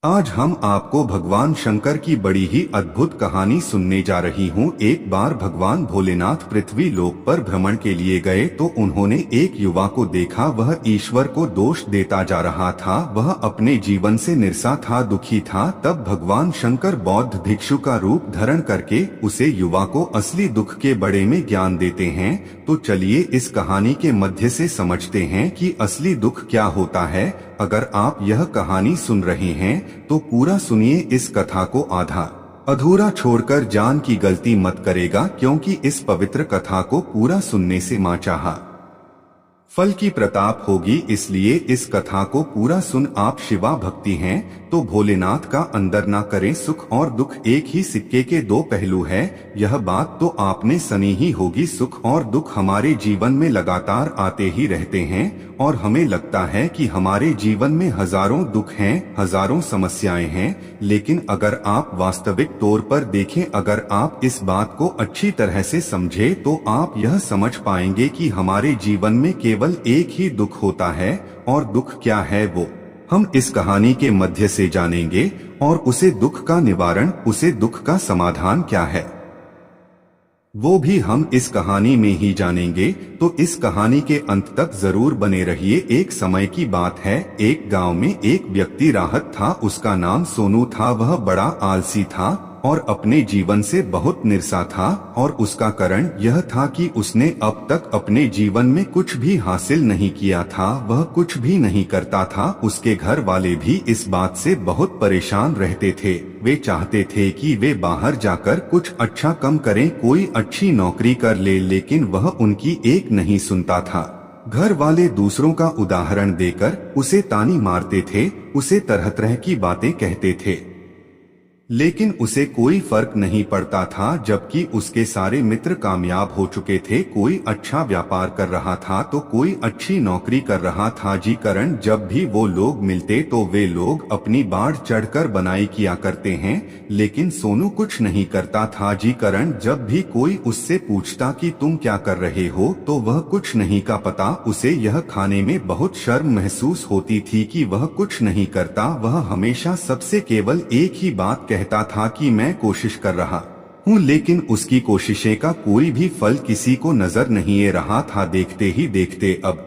आज हम आपको भगवान शंकर की बड़ी ही अद्भुत कहानी सुनने जा रही हूँ। एक बार भगवान भोलेनाथ पृथ्वी लोक पर भ्रमण के लिए गए तो उन्होंने एक युवा को देखा। वह ईश्वर को दोष देता जा रहा था। वह अपने जीवन से निराशा था, दुखी था। तब भगवान शंकर बौद्ध भिक्षु का रूप धारण करके उसे युवा को असली दुख के बारे में ज्ञान देते हैं। तो चलिए इस कहानी के मध्य से समझते हैं कि असली दुख क्या होता है। अगर आप यह कहानी सुन रहे हैं तो पूरा सुनिए। इस कथा को आधा अधूरा छोड़कर जान की गलती मत करेगा, क्योंकि इस पवित्र कथा को पूरा सुनने से मां चाहा फल की प्रताप होगी। इसलिए इस कथा को पूरा सुन। आप शिवा भक्ति हैं तो भोलेनाथ का अंदर ना करें। सुख और दुख एक ही सिक्के के दो पहलू है, यह बात तो आपने सुनी ही होगी। सुख और दुख हमारे जीवन में लगातार आते ही रहते हैं और हमें लगता है कि हमारे जीवन में हजारों दुख हैं, हजारों समस्याएं हैं। लेकिन अगर आप वास्तविक तौर पर देखें, अगर आप इस बात को अच्छी तरह से समझे तो आप यह समझ पाएंगे कि हमारे जीवन में केवल एक ही दुख होता है। और दुख क्या है वो हम इस कहानी के मध्य से जानेंगे। और उसे दुख का निवारण, उसे दुख का समाधान क्या है वो भी हम इस कहानी में ही जानेंगे। तो इस कहानी के अंत तक जरूर बने रहिए। एक समय की बात है, एक गांव में एक व्यक्ति राहत था। उसका नाम सोनू था। वह बड़ा आलसी था और अपने जीवन से बहुत निराशा था। और उसका कारण यह था कि उसने अब तक अपने जीवन में कुछ भी हासिल नहीं किया था। वह कुछ भी नहीं करता था। उसके घर वाले भी इस बात से बहुत परेशान रहते थे। वे चाहते थे कि वे बाहर जाकर कुछ अच्छा काम करें, कोई अच्छी नौकरी कर ले, लेकिन वह उनकी एक नहीं सुनता था। घर वाले दूसरों का उदाहरण देकर उसे तानी मारते थे, उसे तरह तरह की बातें कहते थे, लेकिन उसे कोई फर्क नहीं पड़ता था। जबकि उसके सारे मित्र कामयाब हो चुके थे, कोई अच्छा व्यापार कर रहा था तो कोई अच्छी नौकरी कर रहा था। जी कारण जब भी वो लोग मिलते तो वे लोग अपनी बाढ़ चढ़कर बनाई किया करते हैं, लेकिन सोनू कुछ नहीं करता था। जी कारण जब भी कोई उससे पूछता कि तुम क्या कर रहे हो तो वह कुछ नहीं का पता। उसे यह खाने में बहुत शर्म महसूस होती थी कि वह कुछ नहीं करता। वह हमेशा सबसे केवल एक ही बात कहता था कि मैं कोशिश कर रहा हूँ, लेकिन उसकी कोशिशें का कोई भी फल किसी को नजर नहीं आ रहा था। देखते ही देखते अब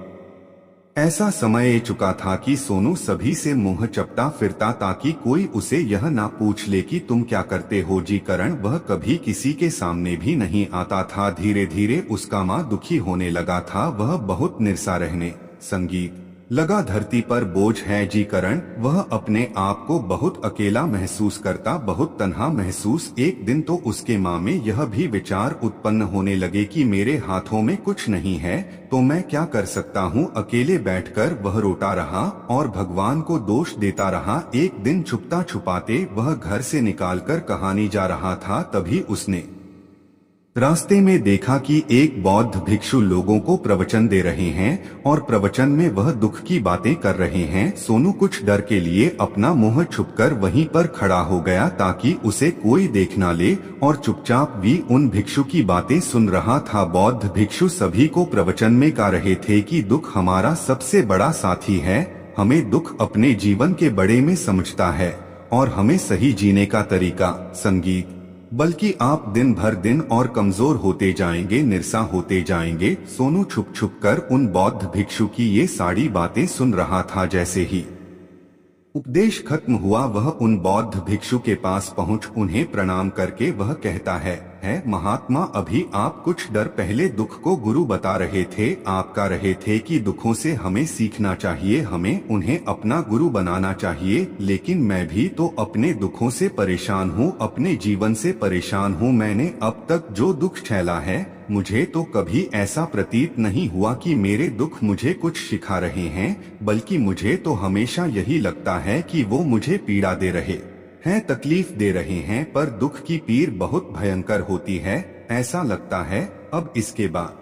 ऐसा समय आ चुका था कि सोनू सभी से मुंह चपटा फिरता ताकि कोई उसे यह ना पूछ ले कि तुम क्या करते हो। जी कारण वह कभी किसी के सामने भी नहीं आता था। धीरे धीरे उसका माँ दुखी होने लगा था। वह बहुत निराशा रहने संगीत लगा। धरती पर बोझ है। जी कारण वह अपने आप को बहुत अकेला महसूस करता, बहुत तन्हा महसूस। एक दिन तो उसके माँ में यह भी विचार उत्पन्न होने लगे कि मेरे हाथों में कुछ नहीं है तो मैं क्या कर सकता हूँ। अकेले बैठकर वह रोता रहा और भगवान को दोष देता रहा। एक दिन छुपता छुपाते वह घर से निकालकर कहानी जा रहा था। तभी उसने रास्ते में देखा कि एक बौद्ध भिक्षु लोगों को प्रवचन दे रहे हैं और प्रवचन में वह दुख की बातें कर रहे हैं। सोनू कुछ डर के लिए अपना मुंह छुपकर वहीं पर खड़ा हो गया ताकि उसे कोई देख ना ले और चुपचाप भी उन भिक्षु की बातें सुन रहा था। बौद्ध भिक्षु सभी को प्रवचन में कह रहे थे कि दुख हमारा सबसे बड़ा साथी है। हमें दुख अपने जीवन के बड़े में समझता है और हमें सही जीने का तरीका संगीत, बल्कि आप दिन भर दिन और कमजोर होते जाएंगे, निराशा होते जाएंगे। सोनू छुप छुप कर उन बौद्ध भिक्षु की ये सारी बातें सुन रहा था। जैसे ही उपदेश खत्म हुआ वह उन बौद्ध भिक्षु के पास पहुंच उन्हें प्रणाम करके वह कहता है महात्मा, अभी आप कुछ देर पहले दुख को गुरु बता रहे थे। आप कह रहे थे कि दुखों से हमें सीखना चाहिए, हमें उन्हें अपना गुरु बनाना चाहिए। लेकिन मैं भी तो अपने दुखों से परेशान हूँ, अपने जीवन से परेशान हूँ। मैंने अब तक जो दुख झेला है, मुझे तो कभी ऐसा प्रतीत नहीं हुआ कि मेरे दुख मुझे कुछ सिखा रहे हैं, बल्कि मुझे तो हमेशा यही लगता है कि वो मुझे पीड़ा दे रहे हैं, तकलीफ दे रहे हैं। पर दुख की पीड़ बहुत भयंकर होती है। ऐसा लगता है अब इसके बाद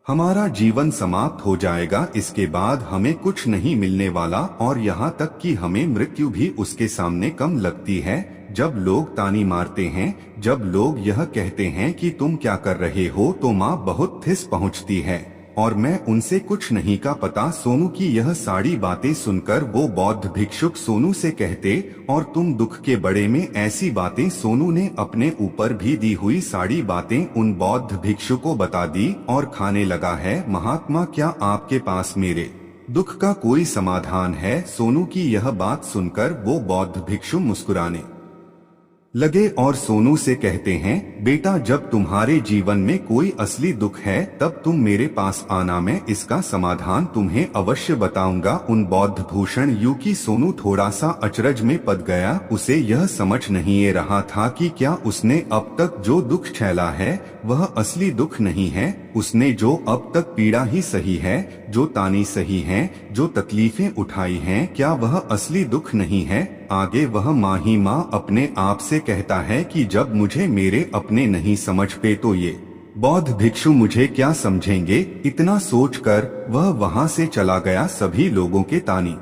हमारा जीवन समाप्त हो जाएगा, इसके बाद हमें कुछ नहीं मिलने वाला और यहाँ तक कि हमें मृत्यु भी उसके सामने कम लगती है। जब लोग तानी मारते हैं, जब लोग यह कहते हैं कि तुम क्या कर रहे हो, तो माँ बहुत ठेस पहुँचती है और मैं उनसे कुछ नहीं का पता। सोनू की यह सारी बातें सुनकर वो बौद्ध भिक्षुक सोनू से कहते, और तुम दुख के बड़े में ऐसी बातें। सोनू ने अपने ऊपर भी दी हुई सारी बातें उन बौद्ध भिक्षुक को बता दी और खाने लगा है। महात्मा, क्या आपके पास मेरे दुख का कोई समाधान है? सोनू की यह बात सुनकर वो बौद्ध भिक्षु मुस्कुराने लगे और सोनू से कहते हैं, बेटा, जब तुम्हारे जीवन में कोई असली दुख है तब तुम मेरे पास आना, मैं इसका समाधान तुम्हें अवश्य बताऊंगा। उन बौद्ध भूषण यू की सोनू थोड़ा सा अचरज में पड़ गया। उसे यह समझ नहीं रहा था कि क्या उसने अब तक जो दुख झेला है वह असली दुख नहीं है। उसने जो अब तक पीड़ा ही सही है, जो तानी सही है, जो तकलीफें उठाई हैं, क्या वह असली दुख नहीं है? आगे वह माँ ही माँ अपने आप से कहता है कि जब मुझे मेरे अपने नहीं समझ पे तो ये बौद्ध भिक्षु मुझे क्या समझेंगे। इतना सोचकर वह वहां से चला गया। सभी लोगों के तानी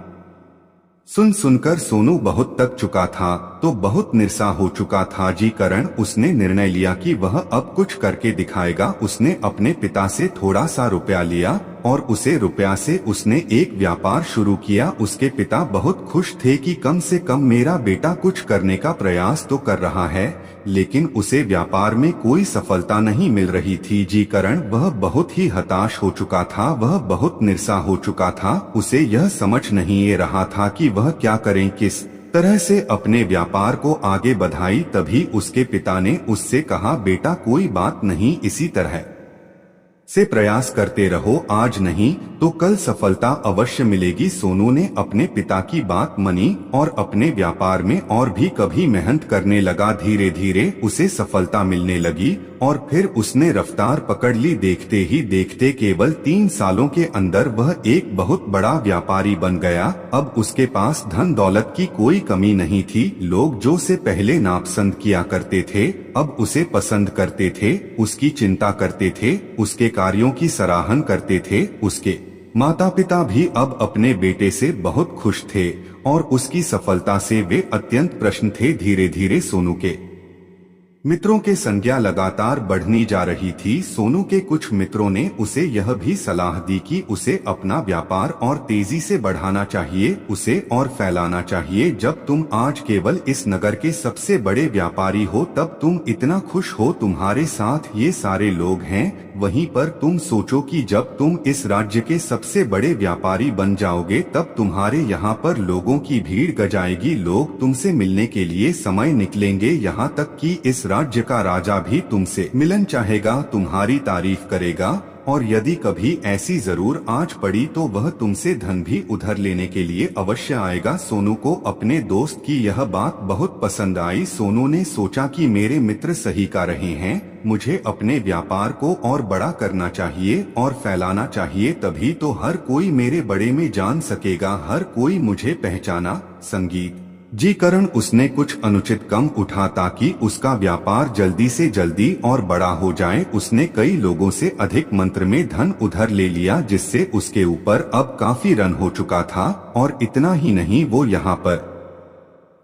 सुन सुनकर सोनू बहुत थक चुका था, तो बहुत निराशा हो चुका था। जी करण उसने निर्णय लिया कि वह अब कुछ करके दिखाएगा। उसने अपने पिता से थोड़ा सा रुपया लिया और उसे रुपया से उसने एक व्यापार शुरू किया। उसके पिता बहुत खुश थे कि कम से कम मेरा बेटा कुछ करने का प्रयास तो कर रहा है, लेकिन उसे व्यापार में कोई सफलता नहीं मिल रही थी। जी करण वह बहुत ही हताश हो चुका था, वह बहुत निराशा हो चुका था। उसे यह समझ नहीं रहा था कि वह क्या करें, किस तरह से अपने व्यापार को आगे बढ़ाई। तभी उसके पिता ने उससे कहा, बेटा कोई बात नहीं, इसी तरह से प्रयास करते रहो, आज नहीं तो कल सफलता अवश्य मिलेगी। सोनू ने अपने पिता की बात मानी और अपने व्यापार में और भी कभी मेहनत करने लगा। धीरे धीरे उसे सफलता मिलने लगी और फिर उसने रफ्तार पकड़ ली। देखते ही देखते केवल 3 सालों के अंदर वह एक बहुत बड़ा व्यापारी बन गया। अब उसके पास धन दौलत की कोई कमी नहीं थी। लोग जो से पहले नापसंद किया करते थे अब उसे पसंद करते थे, उसकी चिंता करते थे, उसके कार्यों की सराहना करते थे। उसके माता पिता भी अब अपने बेटे से बहुत खुश थे और उसकी सफलता से वे अत्यंत प्रसन्न थे। धीरे धीरे सोनू के मित्रों के संख्या लगातार बढ़नी जा रही थी। सोनू के कुछ मित्रों ने उसे यह भी सलाह दी कि उसे अपना व्यापार और तेजी से बढ़ाना चाहिए, उसे और फैलाना चाहिए। जब तुम आज केवल इस नगर के सबसे बड़े व्यापारी हो तब तुम इतना खुश हो, तुम्हारे साथ ये सारे लोग हैं। वहीं पर तुम सोचो कि जब तुम इस राज्य के सबसे बड़े व्यापारी बन जाओगे तब तुम्हारे यहाँ पर लोगों की भीड़ गजाएगी। लोग तुमसे मिलने के लिए समय निकलेंगे, यहाँ तक कि इस राज्य का राजा भी तुमसे मिलन चाहेगा, तुम्हारी तारीफ करेगा। और यदि कभी ऐसी जरूर आंच पड़ी तो वह तुमसे धन भी उधार लेने के लिए अवश्य आएगा। सोनू को अपने दोस्त की यह बात बहुत पसंद आई। सोनू ने सोचा कि मेरे मित्र सही कह रहे हैं, मुझे अपने व्यापार को और बड़ा करना चाहिए और फैलाना चाहिए, तभी तो हर कोई मेरे बड़े में जान सकेगा, हर कोई मुझे पहचाना। संगीत जी करण उसने कुछ अनुचित कम उठा ताकि उसका व्यापार जल्दी से जल्दी और बड़ा हो जाए। उसने कई लोगों से अधिक मंत्र में धन उधार ले लिया, जिससे उसके ऊपर अब काफी रन हो चुका था। और इतना ही नहीं, वो यहाँ पर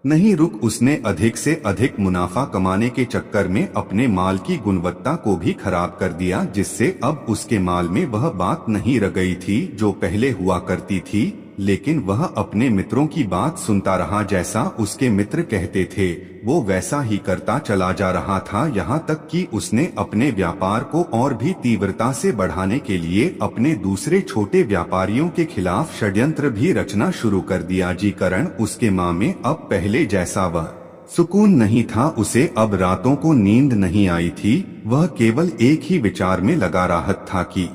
नहीं रुक, उसने अधिक से अधिक मुनाफा कमाने के चक्कर में अपने माल की गुणवत्ता को भी खराब कर दिया, जिससे अब उसके माल में वह बात नहीं रह गई थी जो पहले हुआ करती थी। लेकिन वह अपने मित्रों की बात सुनता रहा, जैसा उसके मित्र कहते थे वो वैसा ही करता चला जा रहा था। यहाँ तक कि उसने अपने व्यापार को और भी तीव्रता से बढ़ाने के लिए अपने दूसरे छोटे व्यापारियों के खिलाफ षड्यंत्र भी रचना शुरू कर दिया। जी करण उसके माँ में अब पहले जैसा वह सुकून नहीं था, उसे अब रातों को नींद नहीं आई थी। वह केवल एक ही विचार में लगा रहता था कि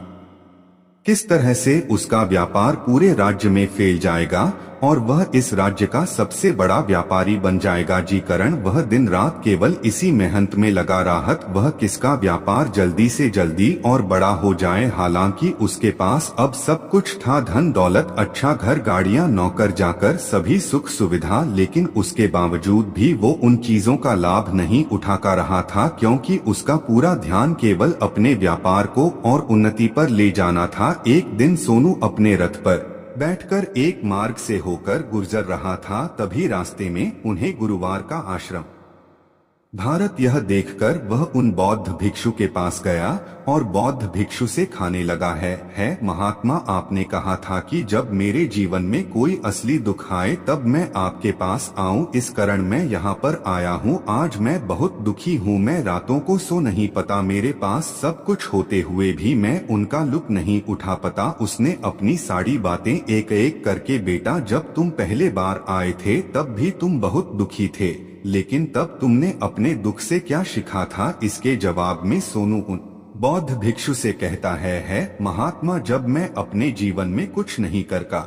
किस तरह से उसका व्यापार पूरे राज्य में फैल जाएगा और वह इस राज्य का सबसे बड़ा व्यापारी बन जाएगा। जी करण वह दिन रात केवल इसी मेहनत में लगा रहा, वह किसका व्यापार जल्दी से जल्दी और बड़ा हो जाए। हालांकि उसके पास अब सब कुछ था, धन दौलत, अच्छा घर, गाड़ियां, नौकर जाकर सभी सुख सुविधा, लेकिन उसके बावजूद भी वो उन चीजों का लाभ नहीं उठा कर रहा था, क्योंकि उसका पूरा ध्यान केवल अपने व्यापार को और उन्नति पर ले जाना था। एक दिन सोनू अपने रथ पर बैठकर एक मार्ग से होकर गुजर रहा था, तभी रास्ते में उन्हें गुरुवार का आश्रम भारत यह देखकर वह उन बौद्ध भिक्षु के पास गया और बौद्ध भिक्षु से खाने लगा है महात्मा, आपने कहा था कि जब मेरे जीवन में कोई असली दुख आए तब मैं आपके पास आऊं, इस कारण मैं यहाँ पर आया हूँ। आज मैं बहुत दुखी हूँ, मैं रातों को सो नहीं पता, मेरे पास सब कुछ होते हुए भी मैं उनका लुत्फ नहीं उठा पता। उसने अपनी सारी बातें एक एक करके, बेटा जब तुम पहले बार आए थे तब भी तुम बहुत दुखी थे, लेकिन तब तुमने अपने दुख से क्या सीखा था? इसके जवाब में सोनू उन बौद्ध भिक्षु से कहता है महात्मा, जब मैं अपने जीवन में कुछ नहीं करता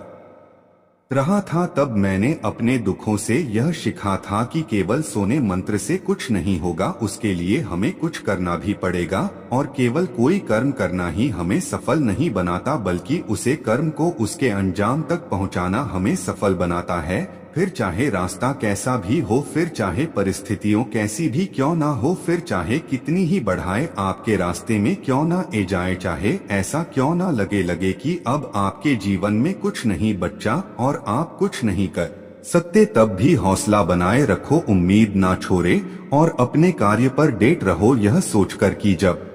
रहा था तब मैंने अपने दुखों से यह सीखा था कि केवल सोने मंत्र से कुछ नहीं होगा, उसके लिए हमें कुछ करना भी पड़ेगा और केवल कोई कर्म करना ही हमें सफल नहीं बनाता, बल्कि उसे कर्म को उसके अंजाम तक पहुंचाना हमें सफल बनाता है। फिर चाहे रास्ता कैसा भी हो, फिर चाहे परिस्थितियों कैसी भी क्यों ना हो, फिर चाहे कितनी ही बढ़ाए आपके रास्ते में क्यों ना ए जाए, चाहे ऐसा क्यों ना लगे कि अब आपके जीवन में कुछ नहीं बच्चा और आप कुछ नहीं कर सकते, तब भी हौसला बनाए रखो, उम्मीद ना छोड़े और अपने कार्य पर डेट रहो, यह सोचकर कि जब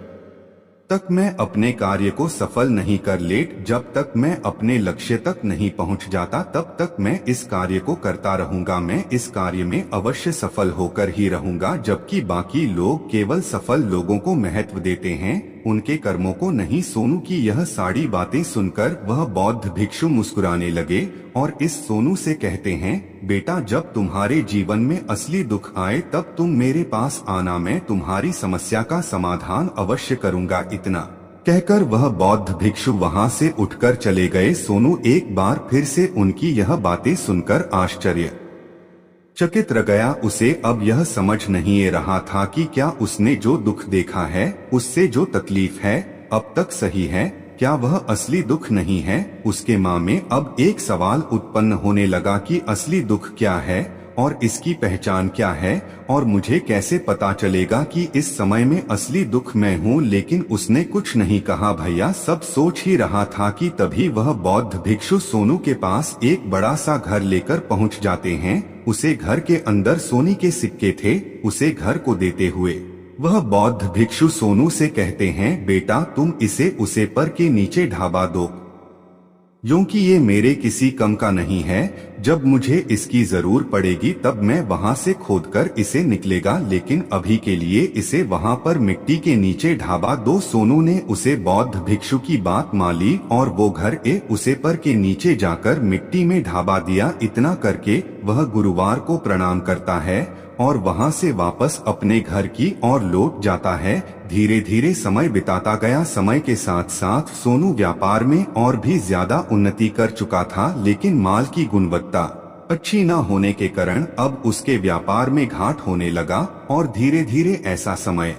तक मैं अपने कार्य को सफल नहीं कर लेट, जब तक मैं अपने लक्ष्य तक नहीं पहुंच जाता, तब तक मैं इस कार्य को करता रहूंगा, मैं इस कार्य में अवश्य सफल होकर ही रहूंगा। जबकि बाकी लोग केवल सफल लोगों को महत्व देते हैं, उनके कर्मों को नहीं। सोनू की यह सारी बातें सुनकर वह बौद्ध भिक्षु मुस्कुराने लगे और इस सोनू से कहते हैं, बेटा जब तुम्हारे जीवन में असली दुख आए तब तुम मेरे पास आना, मैं तुम्हारी समस्या का समाधान अवश्य करूंगा। इतना कहकर वह बौद्ध भिक्षु वहां से उठकर चले गए। सोनू एक बार फिर से उनकी यह बातें सुनकर आश्चर्य चकित रह गया। उसे अब यह समझ नहीं रहा था कि क्या उसने जो दुख देखा है, उससे जो तकलीफ है अब तक सही है, क्या वह असली दुख नहीं है? उसके मां में अब एक सवाल उत्पन्न होने लगा कि असली दुख क्या है और इसकी पहचान क्या है और मुझे कैसे पता चलेगा कि इस समय में असली दुख मैं हूँ। लेकिन उसने कुछ नहीं कहा। भैया सब सोच ही रहा था कि तभी वह बौद्ध भिक्षु सोनू के पास एक बड़ा सा घर लेकर पहुँच जाते हैं। उसे घर के अंदर सोने के सिक्के थे। उसे घर को देते हुए वह बौद्ध भिक्षु सोनू से कहते हैं, बेटा तुम इसे उसे पर के नीचे ढाबा दो, क्योंकि ये मेरे किसी कम का नहीं है। जब मुझे इसकी जरूर पड़ेगी तब मैं वहां से खोदकर इसे निकलेगा, लेकिन अभी के लिए इसे वहां पर मिट्टी के नीचे ढाबा दो। सोनू ने उसे बौद्ध भिक्षु की बात मान ली और वो घर उसे पर के नीचे जाकर मिट्टी में ढाबा दिया। इतना करके वह गुरुवार को प्रणाम करता है और वहां से वापस अपने घर की ओर लौट जाता है। धीरे धीरे समय बिताता गया। समय के साथ साथ सोनू व्यापार में और भी ज्यादा उन्नति कर चुका था, लेकिन माल की गुणवत्ता अच्छी न होने के कारण अब उसके व्यापार में घाट होने लगा और धीरे धीरे ऐसा समय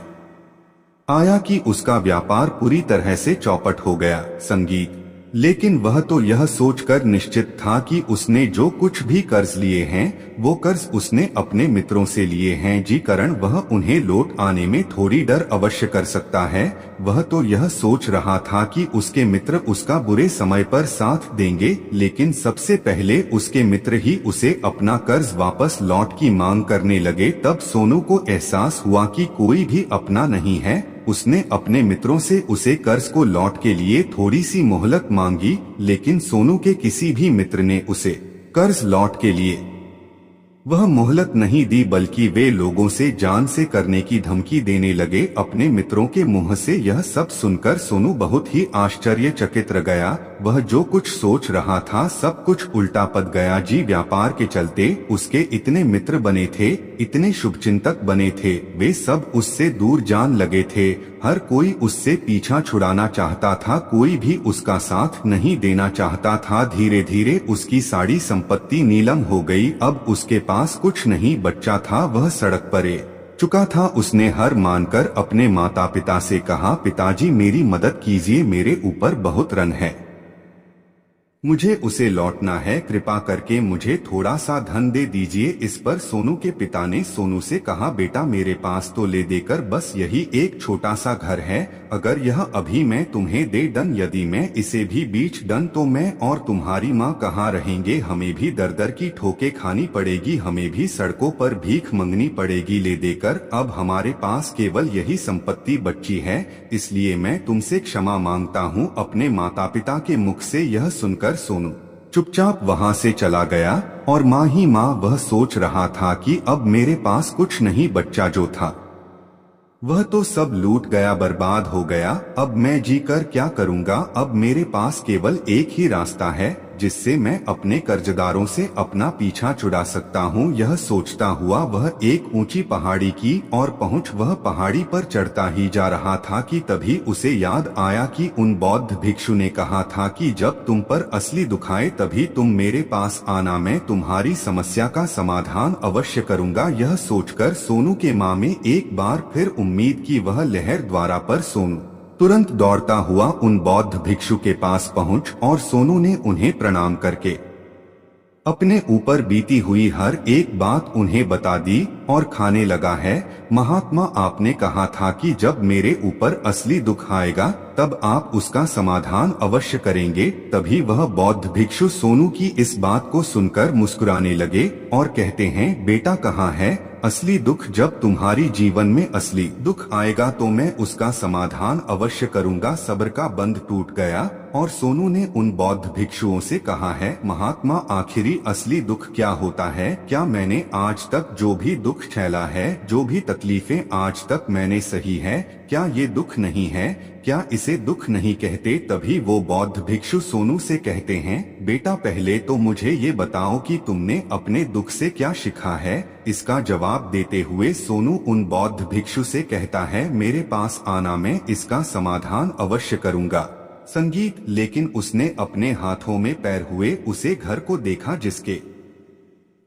आया कि उसका व्यापार पूरी तरह से चौपट हो गया। संगीत लेकिन वह तो यह सोचकर निश्चित था कि उसने जो कुछ भी कर्ज लिए हैं वो कर्ज उसने अपने मित्रों से लिए हैं, जी कारण वह उन्हें लौट आने में थोड़ी डर अवश्य कर सकता है। वह तो यह सोच रहा था कि उसके मित्र उसका बुरे समय पर साथ देंगे, लेकिन सबसे पहले उसके मित्र ही उसे अपना कर्ज वापस लौट की मांग करने लगे। तब सोनू को एहसास हुआ कि कोई भी अपना नहीं है। उसने अपने मित्रों से उसे कर्ज को लौट के लिए थोड़ी सी मोहलत मांगी, लेकिन सोनू के किसी भी मित्र ने उसे कर्ज लौट के लिए वह मोहलत नहीं दी, बल्कि वे लोगों से जान से करने की धमकी देने लगे। अपने मित्रों के मुंह से यह सब सुनकर सोनू बहुत ही आश्चर्यचकित रह गया। वह जो कुछ सोच रहा था सब कुछ उल्टा पड़ गया। जी व्यापार के चलते उसके इतने मित्र बने थे, इतने शुभचिंतक बने थे, वे सब उससे दूर जान लगे थे। हर कोई उससे पीछा छुड़ाना चाहता था, कोई भी उसका साथ नहीं देना चाहता था। धीरे धीरे उसकी सारी संपत्ति नीलम हो गई। अब उसके पास कुछ नहीं बचा था, वह सड़क पर चुका था। उसने हार मानकर अपने माता पिता से कहा, पिताजी मेरी मदद कीजिए, मेरे ऊपर बहुत ऋण है। मुझे उसे लौटना है, कृपा करके मुझे थोड़ा सा धन दे दीजिए। इस पर सोनू के पिता ने सोनू से कहा, बेटा मेरे पास तो ले देकर बस यही एक छोटा सा घर है, अगर यह अभी मैं तुम्हें दे डन, यदि मैं इसे भी बीच डन तो मैं और तुम्हारी माँ कहाँ रहेंगे, हमें भी दर दर की ठोके खानी पड़ेगी, हमें भी सड़कों पर भीख मंगनी पड़ेगी ले देकर। अब हमारे पास केवल यही संपत्ति बची है, इसलिए मैं तुमसे क्षमा मांगता हूँ। अपने माता पिता के मुख से यह सुनकर सोनू चुपचाप वहां से चला गया और माँ ही माँ वह सोच रहा था कि अब मेरे पास कुछ नहीं बच्चा, जो था वह तो सब लूट गया, बर्बाद हो गया। अब मैं जी कर क्या करूँगा, अब मेरे पास केवल एक ही रास्ता है जिससे मैं अपने कर्जदारों से अपना पीछा छुड़ा सकता हूँ। यह सोचता हुआ वह एक ऊंची पहाड़ी की ओर पहुँच वह पहाड़ी पर चढ़ता ही जा रहा था कि तभी उसे याद आया कि उन बौद्ध भिक्षु ने कहा था कि जब तुम पर असली दुख आए तभी तुम मेरे पास आना, मैं तुम्हारी समस्या का समाधान अवश्य करूँगा। यह सोचकर सोनू के माँ में एक बार फिर उम्मीद की वह लहर द्वारा पर सोनू तुरंत दौड़ता हुआ उन बौद्ध भिक्षु के पास पहुंच और सोनू ने उन्हें प्रणाम करके अपने ऊपर बीती हुई हर एक बात उन्हें बता दी और खाने लगा है। महात्मा, आपने कहा था कि जब मेरे ऊपर असली दुख आएगा तब आप उसका समाधान अवश्य करेंगे। तभी वह बौद्ध भिक्षु सोनू की इस बात को सुनकर मुस्कुराने लगे और कहते हैं, बेटा कहाँ है असली दुख, जब तुम्हारी जीवन में असली दुख आएगा तो मैं उसका समाधान अवश्य करूंगा। सब्र का बंध टूट गया और सोनू ने उन बौद्ध भिक्षुओं से कहा है, महात्मा आखिरी असली दुख क्या होता है? क्या मैंने आज तक जो भी दुख झेला है, जो भी तकलीफें आज तक मैंने सही है, क्या ये दुख नहीं है? क्या इसे दुख नहीं कहते? तभी वो बौद्ध भिक्षु सोनू से कहते हैं, बेटा पहले तो मुझे ये बताओ कि तुमने अपने दुख से क्या सीखा है। इसका जवाब देते हुए सोनू उन बौद्ध भिक्षु से कहता है, मेरे पास आना, मैं इसका समाधान अवश्य करूंगा। संगीत। लेकिन उसने अपने हाथों में पैर हुए उसे घर को देखा जिसके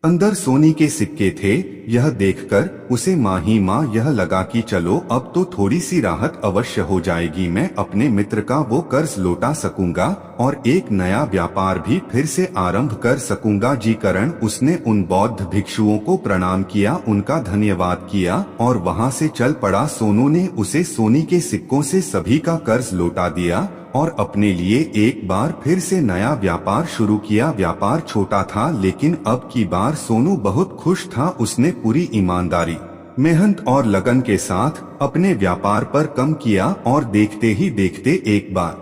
अंदर सोने के सिक्के थे। यह देखकर उसे माँ ही माँ यह लगा कि चलो अब तो थोड़ी सी राहत अवश्य हो जाएगी, मैं अपने मित्र का वो कर्ज लौटा सकूंगा और एक नया व्यापार भी फिर से आरंभ कर सकूंगा। जी करण उसने उन बौद्ध भिक्षुओं को प्रणाम किया, उनका धन्यवाद किया और वहां से चल पड़ा। सोनू ने उसे सोने के सिक्कों से सभी का कर्ज लौटा दिया और अपने लिए एक बार फिर से नया व्यापार शुरू किया। व्यापार छोटा था लेकिन अब की बार सोनू बहुत खुश था। उसने पूरी ईमानदारी, मेहनत और लगन के साथ अपने व्यापार पर काम किया और देखते ही देखते एक बार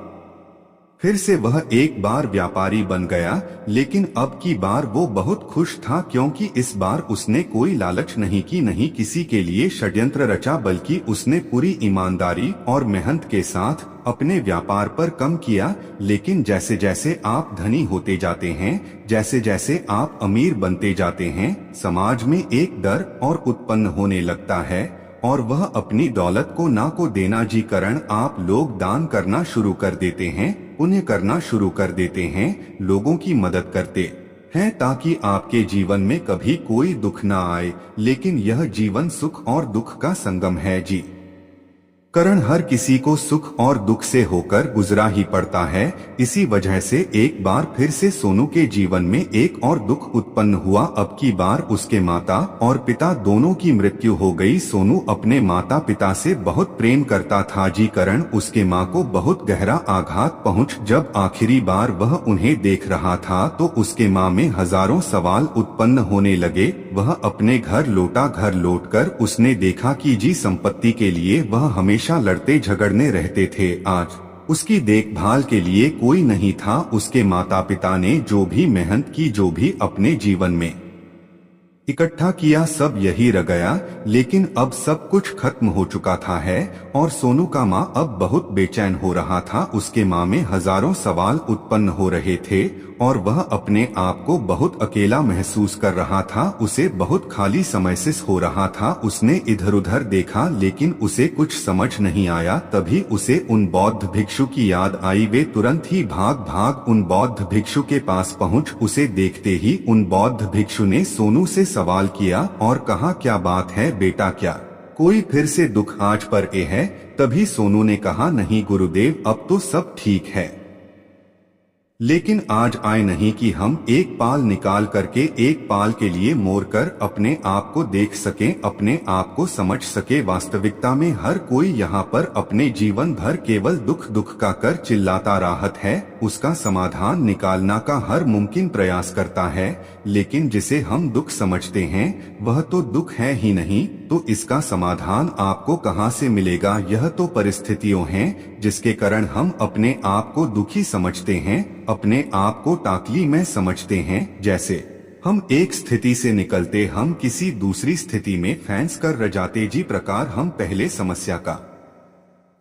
फिर से वह एक बार व्यापारी बन गया। लेकिन अब की बार वो बहुत खुश था क्योंकि इस बार उसने कोई लालच नहीं की, नहीं किसी के लिए षड्यंत्र रचा, बल्कि उसने पूरी ईमानदारी और मेहनत के साथ अपने व्यापार पर काम किया। लेकिन जैसे जैसे आप धनी होते जाते हैं, जैसे जैसे आप अमीर बनते जाते हैं, समाज में एक डर और उत्पन्न होने लगता है और वह अपनी दौलत को ना को देना। जी करण आप लोग दान करना शुरू कर देते हैं, पुण्य करना शुरू कर देते हैं, लोगों की मदद करते हैं ताकि आपके जीवन में कभी कोई दुख ना आए। लेकिन यह जीवन सुख और दुख का संगम है। जी करण हर किसी को सुख और दुख से होकर गुजरा ही पड़ता है। इसी वजह से एक बार फिर से सोनू के जीवन में एक और दुख उत्पन्न हुआ। अब की बार उसके माता और पिता दोनों की मृत्यु हो गई। सोनू अपने माता पिता से बहुत प्रेम करता था। जी करण उसके माँ को बहुत गहरा आघात पहुँच। जब आखिरी बार वह उन्हें देख रहा था तो उसके माँ में हजारों सवाल उत्पन्न होने लगे। वह अपने घर लौटा। घर लौटकर उसने देखा कि जी संपत्ति के लिए वह हमेशा लड़ते झगड़ने रहते थे। आज उसकी देखभाल के लिए कोई नहीं था। उसके माता पिता ने जो भी मेहनत की, जो भी अपने जीवन में इकट्ठा किया, सब यही रह गया। लेकिन अब सब कुछ खत्म हो चुका था है और सोनू का माँ अब बहुत बेचैन हो रहा था। उसके माँ में हजारों सवाल उत्पन्न हो रहे थे और वह अपने आप को बहुत अकेला महसूस कर रहा था। उसे बहुत खाली सा महसूस हो रहा था। उसने इधर उधर देखा लेकिन उसे कुछ समझ नहीं आया। तभी उसे उन बौद्ध भिक्षु की याद आई। वे तुरंत ही भाग भाग उन बौद्ध भिक्षु के पास पहुँच। उसे देखते ही उन बौद्ध भिक्षु ने सोनू से सवाल किया और कहा, क्या बात है बेटा, क्या कोई फिर से दुख आज पर है? तभी सोनू ने कहा, नहीं गुरुदेव, अब तो सब ठीक है। लेकिन आज आए नहीं कि हम एक पाल निकाल करके एक पाल के लिए मोड़ कर अपने आप को देख सकें, अपने आप को समझ सके। वास्तविकता में हर कोई यहाँ पर अपने जीवन भर केवल दुख दुख का कर चिल्लाता राहत है, उसका समाधान निकालना का हर मुमकिन प्रयास करता है, लेकिन जिसे हम दुख समझते हैं वह तो दुख है ही नहीं, तो इसका समाधान आपको कहाँ से मिलेगा? यह तो परिस्थितियों हैं जिसके कारण हम अपने आप को दुखी समझते हैं, अपने आप को टाकली में समझते हैं। जैसे हम एक स्थिति से निकलते हम किसी दूसरी स्थिति में फैंस कर रजाते, जी प्रकार हम पहले समस्या का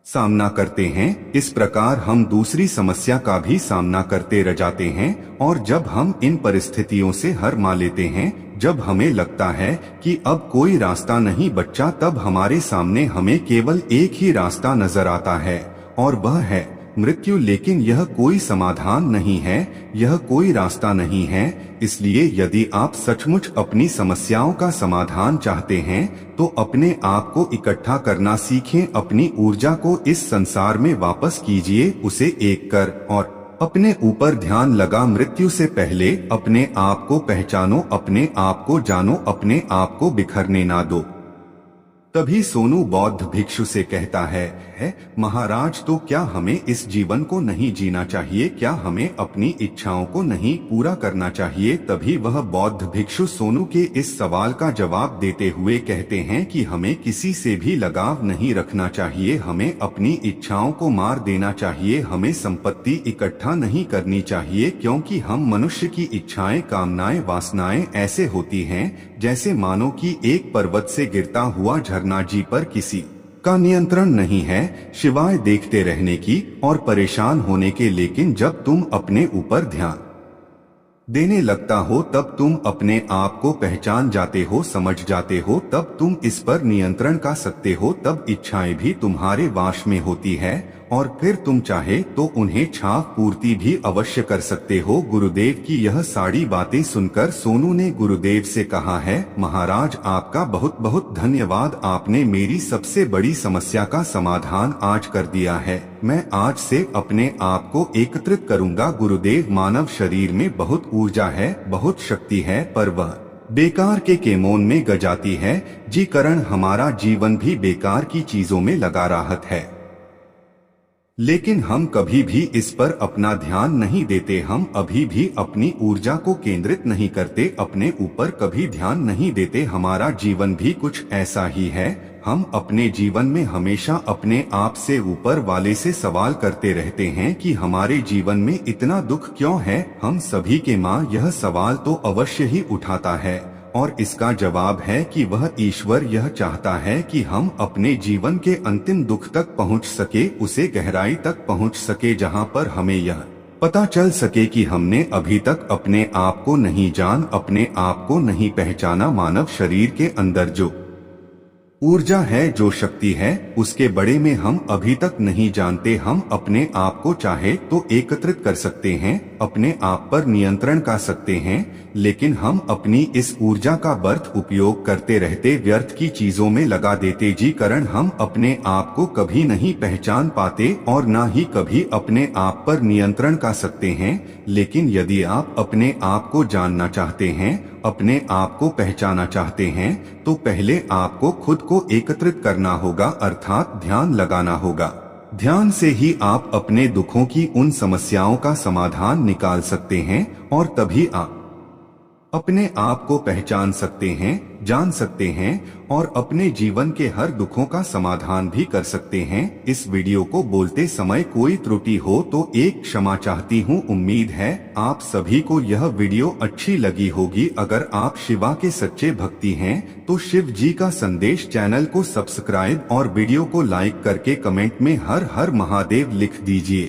सामना करते हैं, इस प्रकार हम दूसरी समस्या का भी सामना करते रह जाते हैं। और जब हम इन परिस्थितियों से हार मान लेते हैं, जब हमें लगता है कि अब कोई रास्ता नहीं बचा, तब हमारे सामने हमें केवल एक ही रास्ता नजर आता है और वह है मृत्यु। लेकिन यह कोई समाधान नहीं है, यह कोई रास्ता नहीं है। इसलिए यदि आप सचमुच अपनी समस्याओं का समाधान चाहते हैं तो अपने आप को इकट्ठा करना सीखें, अपनी ऊर्जा को इस संसार में वापस कीजिए, उसे एक कर और अपने ऊपर ध्यान लगा। मृत्यु से पहले अपने आप को पहचानो, अपने आप को जानो, अपने आप को बिखरने ना दो। तभी सोनू बौद्ध भिक्षु से कहता है महाराज, तो क्या हमें इस जीवन को नहीं जीना चाहिए? क्या हमें अपनी इच्छाओं को नहीं पूरा करना चाहिए? तभी वह बौद्ध भिक्षु सोनू के इस सवाल का जवाब देते हुए कहते हैं कि हमें किसी से भी लगाव नहीं रखना चाहिए, हमें अपनी इच्छाओं को मार देना चाहिए, हमें संपत्ति इकट्ठा नहीं करनी चाहिए, क्योंकि हम मनुष्य की इच्छाएं, कामनाएं, वासनाएं ऐसे होती हैं जैसे मानो कि एक पर्वत से गिरता हुआ झरना, जी पर किसी का नियंत्रण नहीं है सिवाय देखते रहने की और परेशान होने के। लेकिन जब तुम अपने ऊपर ध्यान देने लगता हो तब तुम अपने आप को पहचान जाते हो, समझ जाते हो, तब तुम इस पर नियंत्रण कर सकते हो, तब इच्छाएं भी तुम्हारे वाश में होती है और फिर तुम चाहे तो उन्हें छाप पूर्ति भी अवश्य कर सकते हो। गुरुदेव की यह सारी बातें सुनकर सोनू ने गुरुदेव से कहा है महाराज, आपका बहुत बहुत धन्यवाद, आपने मेरी सबसे बड़ी समस्या का समाधान आज कर दिया है। मैं आज से अपने आप को एकत्रित करूंगा। गुरुदेव, मानव शरीर में बहुत ऊर्जा है, बहुत शक्ति है, पर वह बेकार के केमोन में गजाती है। जी कारण हमारा जीवन भी बेकार की चीजों में लगा रहत है, लेकिन हम कभी भी इस पर अपना ध्यान नहीं देते, हम अभी भी अपनी ऊर्जा को केंद्रित नहीं करते, अपने ऊपर कभी ध्यान नहीं देते। हमारा जीवन भी कुछ ऐसा ही है, हम अपने जीवन में हमेशा अपने आप से ऊपर वाले से सवाल करते रहते हैं कि हमारे जीवन में इतना दुख क्यों है। हम सभी के माँ यह सवाल तो अवश्य ही उठाता है और इसका जवाब है कि वह ईश्वर यह चाहता है कि हम अपने जीवन के अंतिम दुख तक पहुंच सके, उसे गहराई तक पहुंच सके, जहां पर हमें यह पता चल सके कि हमने अभी तक अपने आप को नहीं जान, अपने आप को नहीं पहचाना। मानव शरीर के अंदर जो ऊर्जा है, जो शक्ति है, उसके बड़े में हम अभी तक नहीं जानते। हम अपने आप को चाहे तो एकत्रित कर सकते हैं, अपने आप पर नियंत्रण कर सकते हैं, लेकिन हम अपनी इस ऊर्जा का व्यर्थ उपयोग करते रहते, व्यर्थ की चीजों में लगा देते। जी कारण हम अपने आप को कभी नहीं पहचान पाते और ना ही कभी अपने आप पर नियंत्रण कर सकते हैं। लेकिन यदि आप अपने आप को जानना चाहते हैं, अपने आप को पहचाना चाहते हैं, तो पहले आपको खुद को एकत्रित करना होगा, अर्थात ध्यान लगाना होगा। ध्यान से ही आप अपने दुखों की उन समस्याओं का समाधान निकाल सकते हैं और तभी आप अपने आप को पहचान सकते हैं, जान सकते हैं और अपने जीवन के हर दुखों का समाधान भी कर सकते हैं। इस वीडियो को बोलते समय कोई त्रुटि हो तो एक क्षमा चाहती हूँ। उम्मीद है आप सभी को यह वीडियो अच्छी लगी होगी। अगर आप शिवा के सच्चे भक्ति हैं तो शिव जी का संदेश चैनल को सब्सक्राइब और वीडियो को लाइक करके कमेंट में हर हर महादेव लिख दीजिए।